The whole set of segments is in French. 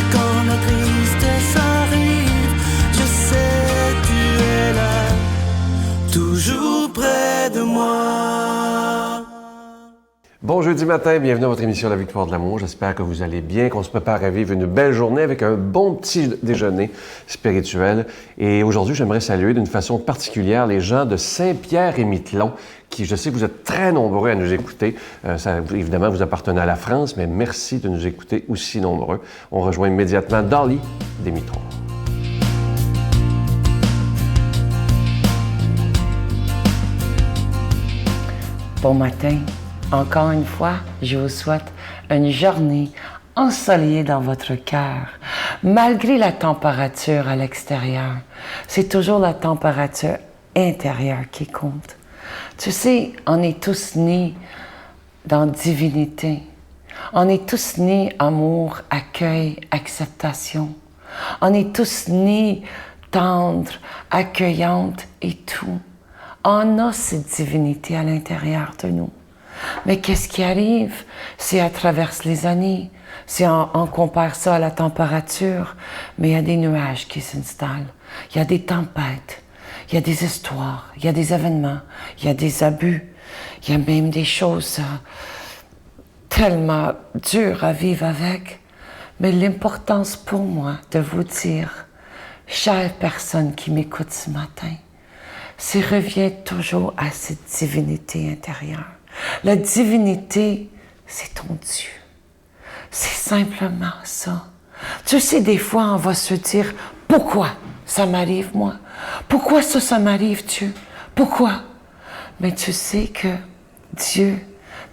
Et quand la tristesse arrive, je sais tu es là, toujours près de moi. Bon jeudi matin, bienvenue à votre émission La Victoire de l'amour. J'espère que vous allez bien, qu'on se prépare à vivre une belle journée avec un bon petit déjeuner spirituel. Et aujourd'hui, j'aimerais saluer d'une façon particulière les gens de Saint-Pierre-et-Miquelon, qui, je sais que vous êtes très nombreux à nous écouter. Évidemment, vous appartenez à la France, mais merci de nous écouter aussi nombreux. On rejoint immédiatement Dolly Démitron. Bon matin. Encore une fois, je vous souhaite une journée ensoleillée dans votre cœur. Malgré la température à l'extérieur, c'est toujours la température intérieure qui compte. Tu sais, on est tous nés dans divinité. On est tous nés amour, accueil, acceptation. On est tous nés tendres, accueillantes et tout. On a cette divinité à l'intérieur de nous. Mais qu'est-ce qui arrive? C'est à travers les années. Si on compare ça à la température, mais il y a des nuages qui s'installent. Il y a des tempêtes. Il y a des histoires. Il y a des événements. Il y a des abus. Il y a même des choses tellement dures à vivre avec. Mais l'importance pour moi de vous dire, chère personne qui m'écoute ce matin, c'est reviens toujours à cette divinité intérieure. La divinité, c'est ton Dieu. C'est simplement ça. Tu sais, des fois, on va se dire, pourquoi ça m'arrive, moi? Pourquoi ça m'arrive, Dieu? Pourquoi? Mais tu sais que Dieu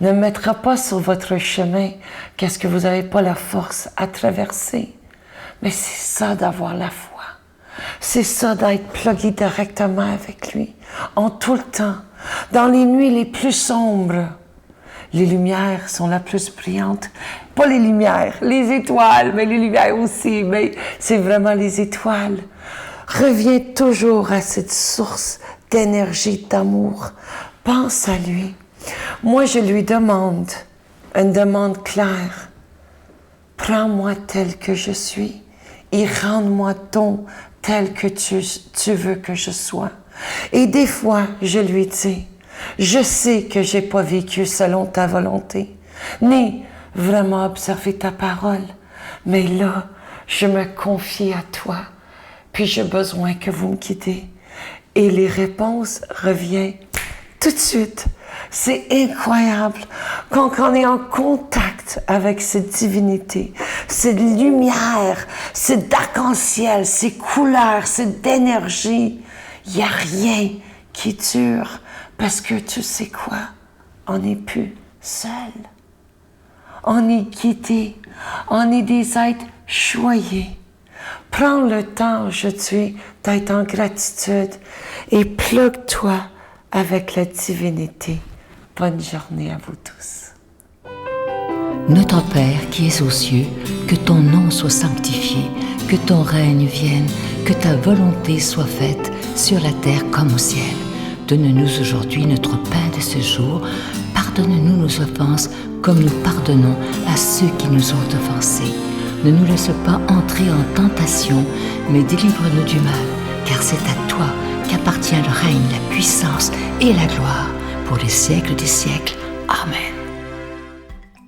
ne mettra pas sur votre chemin qu'est-ce que vous n'avez pas la force à traverser. Mais c'est ça d'avoir la foi. C'est ça d'être plugué directement avec lui, en tout le temps. Dans les nuits les plus sombres, les lumières sont la plus brillantes. Pas les lumières, les étoiles, mais les lumières aussi, mais c'est vraiment les étoiles. Reviens toujours à cette source d'énergie, d'amour. Pense à lui. Moi, je lui demande une demande claire. Prends-moi tel que je suis et rends-moi ton tel que tu veux que je sois. Et des fois, je lui dis, je sais que j'ai pas vécu selon ta volonté, ni vraiment observé ta parole, mais là, je me confie à toi, puis j'ai besoin que vous me guidez. Et les réponses reviennent tout de suite. C'est incroyable quand on est en contact avec cette divinité, cette lumière, cet arc-en-ciel, ces couleurs, cette énergie. Il n'y a rien qui dure parce que tu sais quoi? On n'est plus seul. On est guidé. On est des êtres choyés. Prends le temps aujourd'hui d'être en gratitude et plug-toi avec la divinité. Bonne journée à vous tous. Notre Père qui es aux cieux, que ton nom soit sanctifié, que ton règne vienne, que ta volonté soit faite sur la terre comme au ciel. Donne-nous aujourd'hui notre pain de ce jour. Pardonne-nous nos offenses comme nous pardonnons à ceux qui nous ont offensés. Ne nous laisse pas entrer en tentation, mais délivre-nous du mal, car c'est à toi qu'appartient le règne, la puissance et la gloire pour les siècles des siècles. Amen.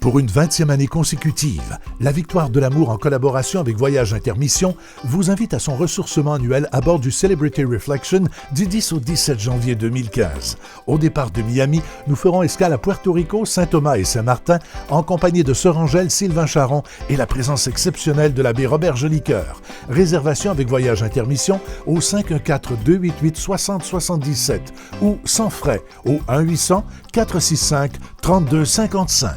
Pour une 20e année consécutive, la Victoire de l'amour en collaboration avec Voyage Intermission vous invite à son ressourcement annuel à bord du Celebrity Reflection du 10 au 17 janvier 2015. Au départ de Miami, nous ferons escale à Puerto Rico, Saint-Thomas et Saint-Martin en compagnie de Sœur Angèle, Sylvain Charon et la présence exceptionnelle de l'abbé Robert Jolicoeur. Réservation avec Voyage Intermission au 514-288-6077 ou sans frais au 1-800-465-3255.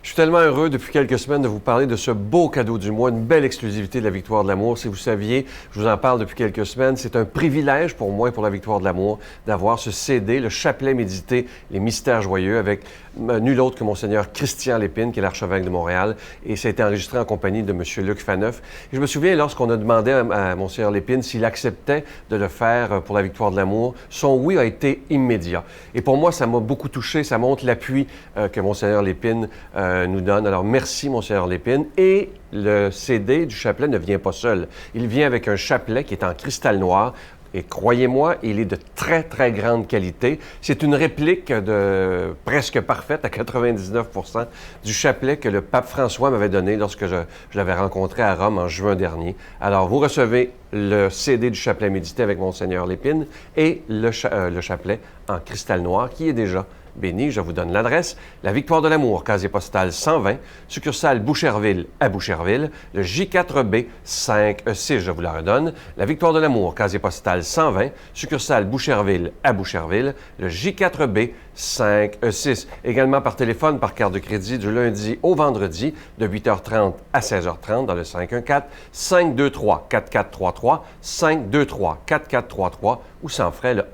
Je suis tellement heureux depuis quelques semaines de vous parler de ce beau cadeau du mois, une belle exclusivité de la Victoire de l'amour. Si vous saviez, je vous en parle depuis quelques semaines. C'est un privilège pour moi et pour la Victoire de l'amour d'avoir ce CD, le chapelet médité, les mystères joyeux, avec nul autre que Monseigneur Christian Lépine, qui est l'archevêque de Montréal. Et ça a été enregistré en compagnie de M. Luc Faneuf. Et je me souviens, lorsqu'on a demandé à Monseigneur Lépine s'il acceptait de le faire pour la Victoire de l'amour, son oui a été immédiat. Et pour moi, ça m'a beaucoup touché. Ça montre l'appui que Monseigneur Lépine nous donne. Alors, merci, Monseigneur Lépine. Et le CD du chapelet ne vient pas seul. Il vient avec un chapelet qui est en cristal noir. Et croyez-moi, il est de très, très grande qualité. C'est une réplique de presque parfaite, à 99%, du chapelet que le pape François m'avait donné lorsque je l'avais rencontré à Rome en juin dernier. Alors, vous recevez le CD du chapelet médité avec Monseigneur Lépine et le chapelet en cristal noir qui est déjà béni. Je vous donne l'adresse. La Victoire de l'Amour, casier postal 120, succursale Boucherville à Boucherville, le J4B 5E6, je vous la redonne. La Victoire de l'Amour, casier postal 120, succursale Boucherville à Boucherville, le J4B 5E6. Également par téléphone, par carte de crédit, du lundi au vendredi, de 8h30 à 16h30 dans le 514-523-4433, 523-4433 ou sans frais le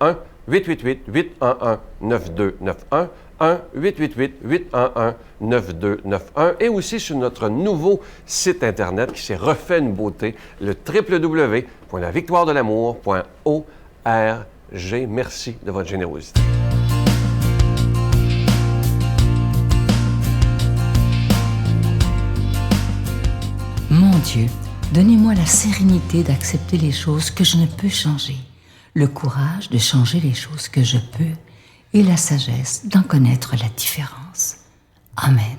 1-888-811-9291, 1-888-811-9291 et aussi sur notre nouveau site Internet qui s'est refait une beauté, le www.lavictoiredelamour.org. Merci de votre générosité. Mon Dieu, donnez-moi la sérénité d'accepter les choses que je ne peux changer, le courage de changer les choses que je peux et la sagesse d'en connaître la différence. Amen.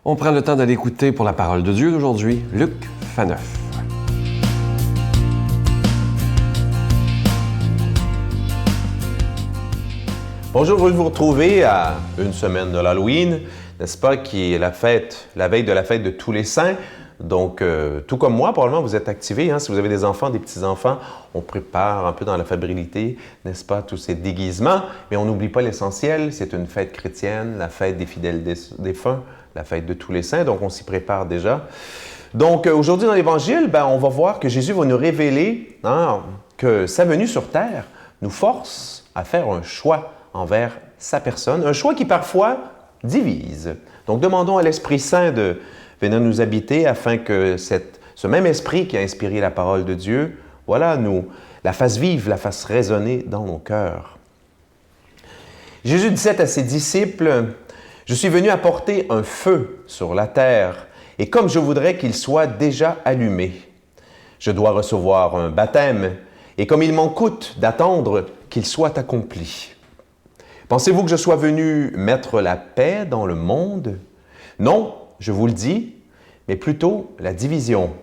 On prend le temps d'aller écouter pour la parole de Dieu d'aujourd'hui, Luc Faneuf. Bonjour, heureux de vous retrouver à une semaine de l'Halloween, n'est-ce pas, qui est la veille de la fête de tous les saints. Donc, tout comme moi, probablement, vous êtes activés. Hein? Si vous avez des enfants, des petits-enfants, on prépare un peu dans la fébrilité, n'est-ce pas, tous ces déguisements. Mais on n'oublie pas l'essentiel, c'est une fête chrétienne, la fête des fidèles défunts, la fête de tous les saints. Donc, on s'y prépare déjà. Donc, aujourd'hui, dans l'Évangile, on va voir que Jésus va nous révéler que sa venue sur terre nous force à faire un choix envers sa personne, un choix qui parfois divise. Donc, demandons à l'Esprit Saint de venir nous habiter afin que ce même esprit qui a inspiré la parole de Dieu, nous la fasse vivre, la fasse résonner dans nos cœurs. Jésus disait à ses disciples, « Je suis venu apporter un feu sur la terre, et comme je voudrais qu'il soit déjà allumé. Je dois recevoir un baptême, et comme il m'en coûte d'attendre qu'il soit accompli. Pensez-vous que je sois venu mettre la paix dans le monde? Non, je vous le dis, mais plutôt la division.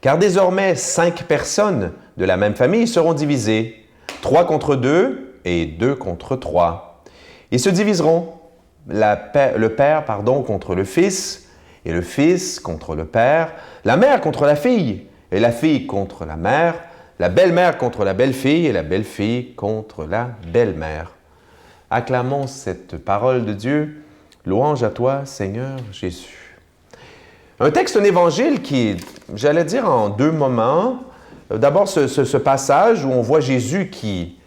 Car désormais, 5 personnes de la même famille seront divisées, 3 contre 2 et 2 contre 3. Ils se diviseront, le père contre le fils, et le fils contre le père, la mère contre la fille, et la fille contre la mère, la belle-mère contre la belle-fille, et la belle-fille contre la belle-mère. Acclamons cette parole de Dieu. Louange à toi, Seigneur Jésus. Un texte, un évangile qui, j'allais dire en 2 moments. D'abord, ce passage où on voit Jésus qui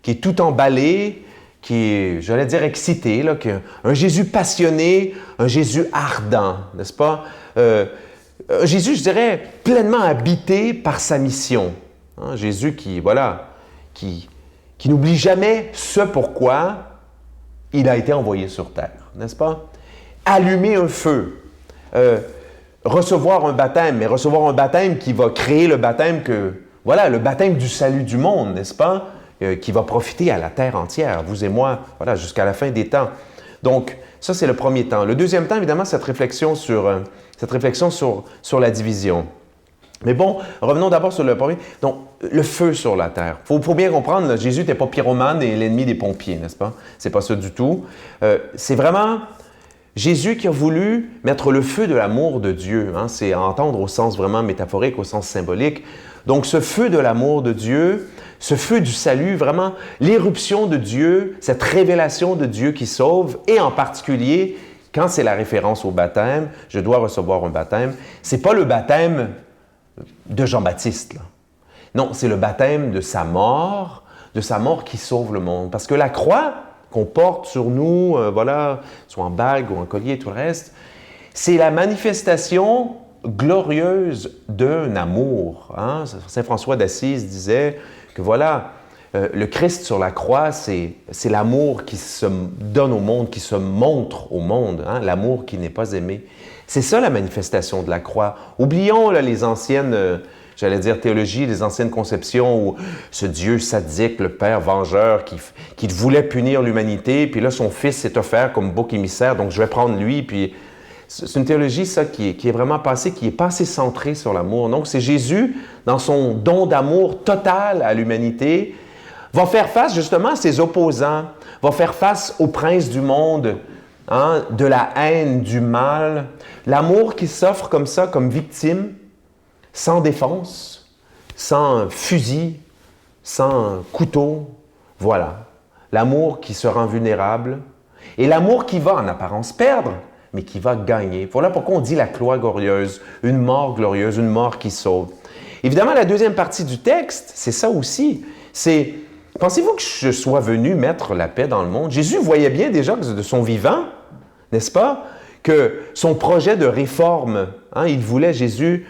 est tout emballé, qui est, j'allais dire, excité, un Jésus passionné, un Jésus ardent, n'est-ce pas? Un Jésus, je dirais, pleinement habité par sa mission. Jésus qui n'oublie jamais ce pourquoi il a été envoyé sur terre, n'est-ce pas? Allumer un feu, recevoir un baptême, mais recevoir un baptême qui va créer le baptême le baptême du salut du monde, n'est-ce pas? Qui va profiter à la terre entière, vous et moi, jusqu'à la fin des temps. Donc, ça, c'est le premier temps. Le deuxième temps, évidemment, cette réflexion sur la division. Mais bon, revenons d'abord sur le premier. Donc, le feu sur la terre. Faut bien comprendre, là, Jésus n'était pas pyromane et l'ennemi des pompiers, n'est-ce pas? C'est pas ça du tout. C'est vraiment Jésus qui a voulu mettre le feu de l'amour de Dieu. C'est à entendre au sens vraiment métaphorique, au sens symbolique. Donc, ce feu de l'amour de Dieu, ce feu du salut, vraiment l'éruption de Dieu, cette révélation de Dieu qui sauve, et en particulier, quand c'est la référence au baptême, je dois recevoir un baptême, c'est pas le baptême de Jean-Baptiste, là. Non, c'est le baptême de sa mort qui sauve le monde. Parce que la croix qu'on porte sur nous, soit en bague ou en collier et tout le reste, c'est la manifestation glorieuse d'un amour. Saint François d'Assise disait que le Christ sur la croix, c'est l'amour qui se donne au monde, qui se montre au monde, hein? L'amour qui n'est pas aimé. C'est ça la manifestation de la croix. Oublions là, les anciennes, j'allais dire théologie, les anciennes conceptions où ce Dieu sadique, le Père vengeur, qui voulait punir l'humanité, puis là son Fils s'est offert comme bouc émissaire, donc je vais prendre lui, puis c'est une théologie, ça, qui est vraiment passée, qui n'est pas assez centrée sur l'amour. Donc c'est Jésus, dans son don d'amour total à l'humanité, va faire face justement à ses opposants, va faire face aux princes du monde, hein, de la haine, du mal. L'amour qui s'offre comme ça, comme victime, sans défense, sans fusil, sans couteau. Voilà. L'amour qui se rend vulnérable et l'amour qui va en apparence perdre, mais qui va gagner. Voilà pourquoi on dit la croix glorieuse, une mort glorieuse, une mort qui sauve. Évidemment, la deuxième partie du texte, c'est ça aussi. C'est, pensez-vous que je sois venu mettre la paix dans le monde? Jésus voyait bien déjà de son vivant, n'est-ce pas, que son projet de réforme, hein, il voulait, Jésus,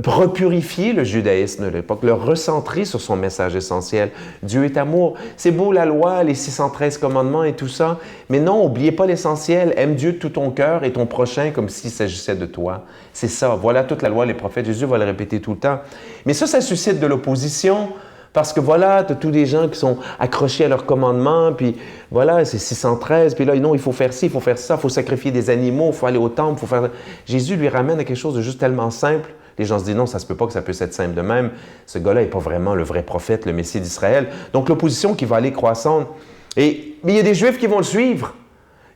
repurifier le judaïsme de l'époque, le recentrer sur son message essentiel. Dieu est amour. C'est beau la loi, les 613 commandements et tout ça, mais non, n'oubliez pas l'essentiel. Aime Dieu de tout ton cœur et ton prochain comme s'il s'agissait de toi. C'est ça. Voilà toute la loi, les prophètes. Jésus va le répéter tout le temps. Mais ça suscite de l'opposition. Parce que voilà, tu as tous des gens qui sont accrochés à leurs commandements, puis voilà, c'est 613, puis là, non, il faut faire ci, il faut faire ça, il faut sacrifier des animaux, il faut aller au temple, il faut faire... Jésus lui ramène à quelque chose de juste tellement simple. Les gens se disent non, ça se peut pas que ça puisse être simple de même. Ce gars-là n'est pas vraiment le vrai prophète, le Messie d'Israël. Donc l'opposition qui va aller croissante. Mais il y a des Juifs qui vont le suivre.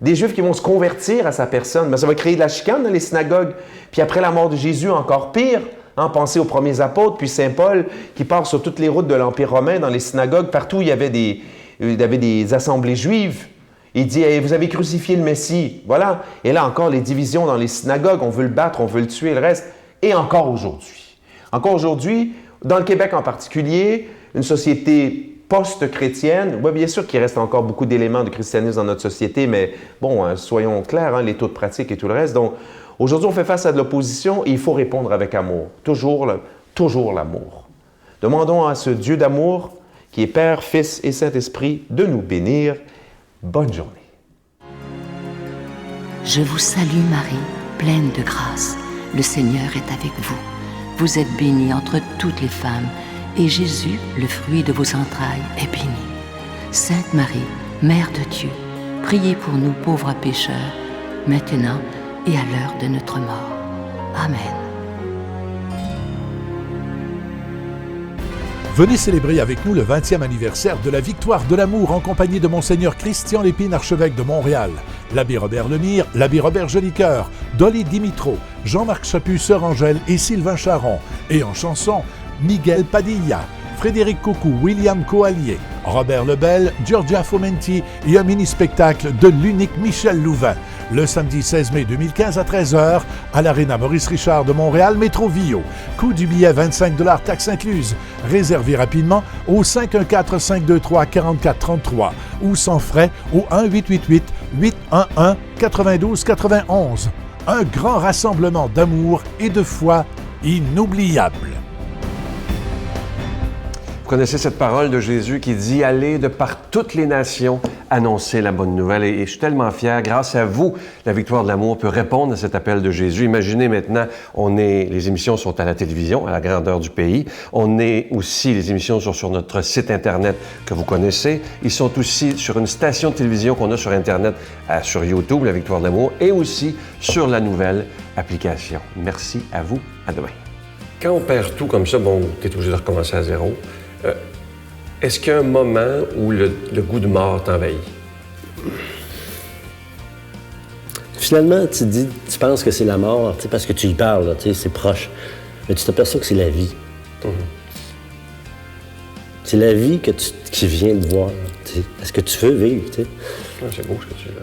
Des Juifs qui vont se convertir à sa personne. Mais ça va créer de la chicane dans les synagogues. Puis après la mort de Jésus, encore pire. Hein, pensez aux premiers apôtres, puis Saint Paul qui part sur toutes les routes de l'Empire romain, dans les synagogues, partout où il y avait des assemblées juives. Il dit hey, « Vous avez crucifié le Messie. » Voilà. Et là encore, les divisions dans les synagogues, on veut le battre, on veut le tuer, le reste. Et encore aujourd'hui. Encore aujourd'hui, dans le Québec en particulier, une société post-chrétienne, oui, bien sûr qu'il reste encore beaucoup d'éléments de christianisme dans notre société, mais bon, hein, soyons clairs, hein, les taux de pratique et tout le reste. Donc, aujourd'hui, on fait face à de l'opposition et il faut répondre avec amour. Toujours l'amour. Demandons à ce Dieu d'amour, qui est Père, Fils et Saint-Esprit, de nous bénir. Bonne journée. Je vous salue Marie, pleine de grâce. Le Seigneur est avec vous. Vous êtes bénie entre toutes les femmes, et Jésus, le fruit de vos entrailles, est béni. Sainte Marie, Mère de Dieu, priez pour nous pauvres pécheurs, maintenant et à l'heure de notre mort. Amen. Venez célébrer avec nous le 20e anniversaire de la Victoire de l'amour en compagnie de Monseigneur Christian Lépine, archevêque de Montréal, l'abbé Robert Lemire, l'abbé Robert Jolicoeur, Dolly Dimitro, Jean-Marc Chaput, Sœur Angèle et Sylvain Charon. Et en chanson, Miguel Padilla, Frédéric Coucou, William Coallier, Robert Lebel, Giorgia Fomenti et un mini-spectacle de l'unique Michel Louvain. Le samedi 16 mai 2015 à 13h à l'Arena Maurice Richard de Montréal, Métro Vio. Coût du billet 25 $, taxes incluses. Réservez rapidement au 514-523-4433 ou sans frais au 1-888-811-9291. Un grand rassemblement d'amour et de foi inoubliable. Vous connaissez cette parole de Jésus qui dit « Allez de par toutes les nations annoncer la bonne nouvelle ». Et je suis tellement fier, grâce à vous, la Victoire de l'amour peut répondre à cet appel de Jésus. Imaginez maintenant, les émissions sont à la télévision, à la grandeur du pays. Les émissions sont sur notre site Internet que vous connaissez. Ils sont aussi sur une station de télévision qu'on a sur Internet, sur YouTube, la Victoire de l'amour, et aussi sur la nouvelle application. Merci à vous. À demain. Quand on perd tout comme ça, bon, tu es obligé de recommencer à zéro. Est-ce qu'il y a un moment où le goût de mort t'envahit? Finalement, tu penses que c'est la mort, parce que tu y parles, là, c'est proche. Mais tu t'aperçois que c'est la vie. C'est la vie qui vient de voir. Est-ce que tu veux vivre? C'est beau ce que tu dis là.